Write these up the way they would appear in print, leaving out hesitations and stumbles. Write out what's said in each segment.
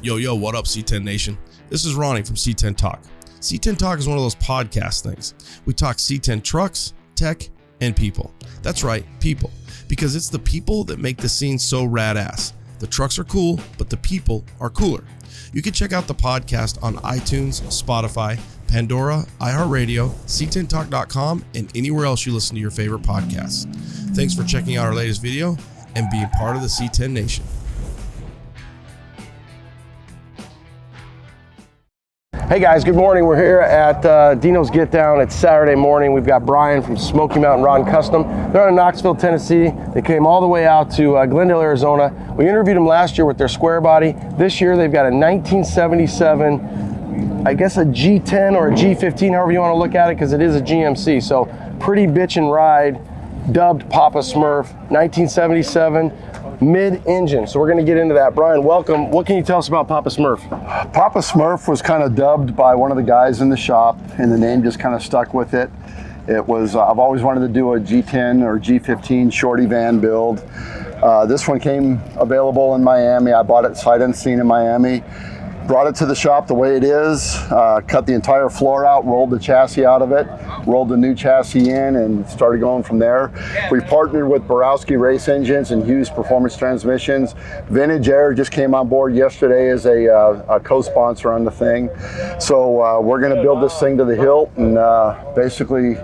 Yo, what up, C10 Nation? This is Ronnie from C10 Talk. C10 Talk is one of those podcast things. We talk C10 trucks, tech, and people. That's right, people. Because it's the people that make the scene so rad-ass. The trucks are cool, but the people are cooler. You can check out the podcast on iTunes, Spotify, Pandora, iHeartRadio, C10Talk.com, and anywhere else you listen to your favorite podcasts. Thanks for checking out our latest video and being part of the C10 Nation. Hey guys, good morning. We're here at Dino's Get Down. It's Saturday morning. We've got Brian from Smokey Mountain Rod and Custom. They're out of Knoxville, Tennessee. They came all the way out to Glendale, Arizona. We interviewed them last year with their square body. This year they've got a 1977, I guess a G10 or a G15, however you want to look at it, because it is a GMC. So pretty bitchin' ride, dubbed PaPa Smurf, 1977. Mid-engine, so we're going to get into that. Brian, welcome. What can you tell us about PaPa Smurf? PaPa Smurf was kind of dubbed by one of the guys in the shop, and the name just kind of stuck with it. It was, I've always wanted to do a G10 or G15 shorty van build. This one came available in Miami. I bought it sight unseen in Miami. Brought it to the shop the way it is, cut the entire floor out, rolled the chassis out of it, rolled the new chassis in, and started going from there. We partnered with Borowski Race Engines and Hughes Performance Transmissions. Vintage Air just came on board yesterday as a co-sponsor on the thing. So we're going to build this thing to the hilt and basically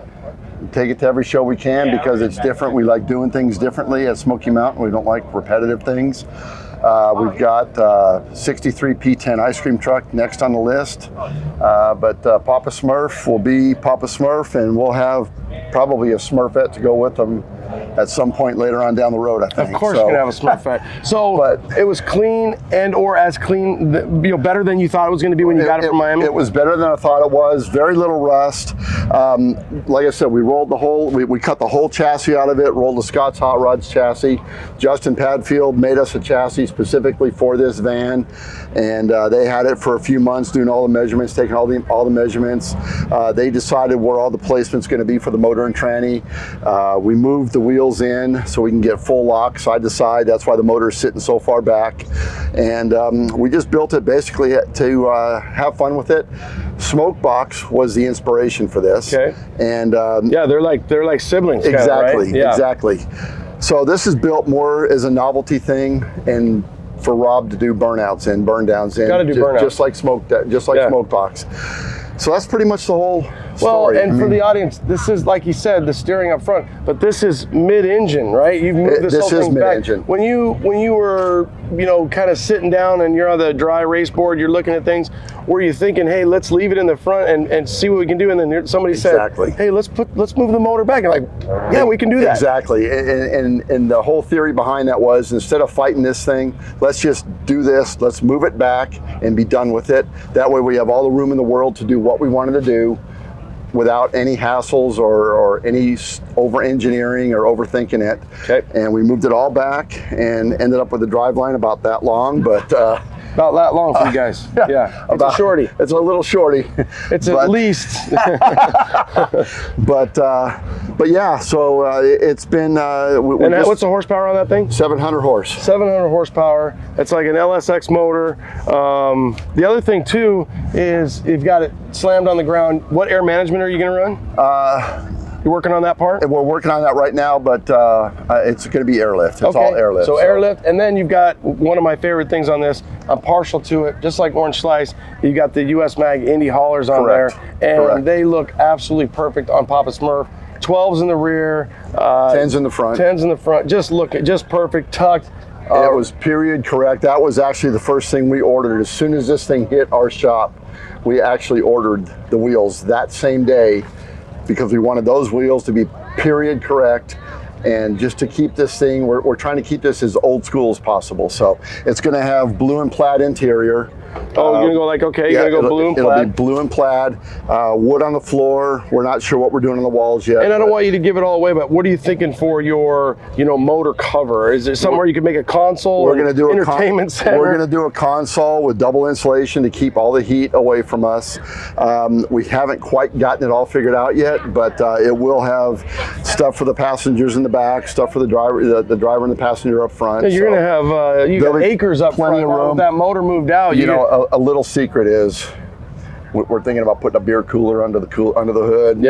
take it to every show we can because it's different. We like doing things differently at Smoky Mountain. We don't like repetitive things. We've got 63 P10 ice cream truck next on the list, but PaPa Smurf will be PaPa Smurf, and we'll have probably a Smurfette to go with them at some point later on down the road, I think. Of course, you're gonna have a Smurfette. So, but it was clean and/or as clean, better than you thought it was going to be when you got it from Miami. It was better than I thought it was. Very little rust. Like I said, we rolled the whole. We cut the whole chassis out of it. Rolled the Scott Hotrods chassis. Justin Padfield made us a chassis specifically for this van, and they had it for a few months doing all the measurements, taking all the measurements. They decided where all the placement's going to be for the motor and tranny. We moved the wheels in so we can get full lock side to side. That's why the motor is sitting so far back, and we just built it basically to have fun with it. Smokebox was the inspiration for this. Okay. And yeah, they're like siblings. Exactly. Kinda, right? Yeah. Exactly. So this is built more as a novelty thing and for Rob to do burnouts and burn downs in. Got to do burnouts. Just like Smokebox. So that's pretty much the whole story. Well, and for the audience, this is, like you said, the steering up front, but this is mid-engine, right? You've moved this whole thing back. Mid-engine. When you were, kind of sitting down and you're on the dry race board, you're looking at things, were you thinking, hey, let's leave it in the front and see what we can do? And then somebody said, hey, let's move the motor back. And like, yeah, we can do that. Exactly. And the whole theory behind that was, instead of fighting this thing, let's just do this. Let's move it back and be done with it. That way we have all the room in the world to do what we wanted to do without any hassles or any over-engineering or overthinking it. Okay. And we moved it all back and ended up with a driveline about that long, but about that long for you guys. Yeah. It's a shorty. It's a little shorty. It's at least. but yeah, so it's been. What's the horsepower on that thing? 700 horse. 700 horsepower. It's like an LSX motor. The other thing too is you've got it slammed on the ground. What air management are you going to run? You're working on that part? We're working on that right now, but it's going to be airlift. It's all airlift. So airlift, and then you've got one of my favorite things on this. I'm partial to it, just like Orange Slice. You've got the US Mag Indy Haulers on there, and they look absolutely perfect on PaPa Smurf. 12s in the rear, 10s in the front. 10s in the front. Just perfect, tucked. It was period correct. That was actually the first thing we ordered. As soon as this thing hit our shop, we actually ordered the wheels that same day, because we wanted those wheels to be period correct, and just to keep this thing, we're trying to keep this as old school as possible. So it's going to have blue and plaid interior. Oh, you're gonna go like, okay, you're gonna go blue and plaid. It'll be blue and plaid, wood on the floor. We're not sure what we're doing on the walls yet. And I don't want you to give it all away, but what are you thinking for your, motor cover? Is there somewhere you can make a console? We're going to do entertainment center. We're going to do a console with double insulation to keep all the heat away from us. We haven't quite gotten it all figured out yet, but it will have stuff for the passengers in the back, stuff for the driver, the driver and the passenger up front. Yeah, you're going to have you got acres up front. Plenty of room. With that motor moved out. A little secret is, we're thinking about putting a beer cooler under the hood.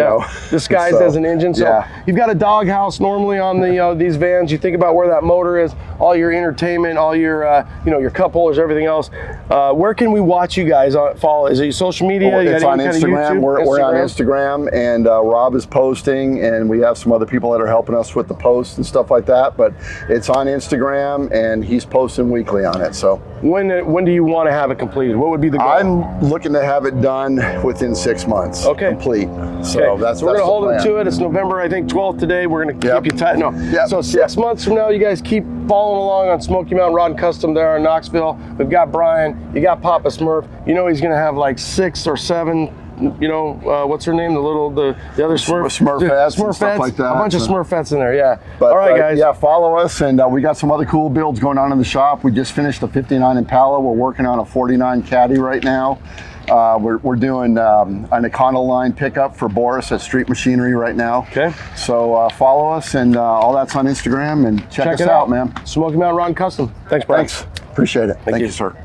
Disguised as an engine. So you've got a doghouse normally on the these vans. You think about where that motor is, all your entertainment, all your your cup holders, everything else. Where can we watch you guys follow? Is it social media? It's on Instagram. We're on Instagram, and Rob is posting, and we have some other people that are helping us with the posts and stuff like that. But it's on Instagram, and he's posting weekly on it. So when do you want to have it completed? What would be the goal? I'm looking to have it done within 6 months. Okay. Complete. So we're going to hold them to it. It's November, I think, 12th today. We're going to keep you tight. So 6 months from now, you guys keep following along on Smoky Mountain Rod and Custom there in Knoxville. We've got Brian. You got PaPa Smurf. He's going to have like 6 or 7. What's her name? The other Smurfettes, stuff like that. A bunch of Smurfettes in there, yeah. But, all right, guys. Yeah, follow us, and we got some other cool builds going on in the shop. We just finished a 59 Impala. We're working on a 49 Caddy right now. We're doing an Econoline pickup for Boris at Street Machinery right now. Okay. So follow us, and all that's on Instagram, and check us out, man. Smoky Mountain Rod and Custom. Thanks, Brian. Thanks. Appreciate it. Thank you, sir.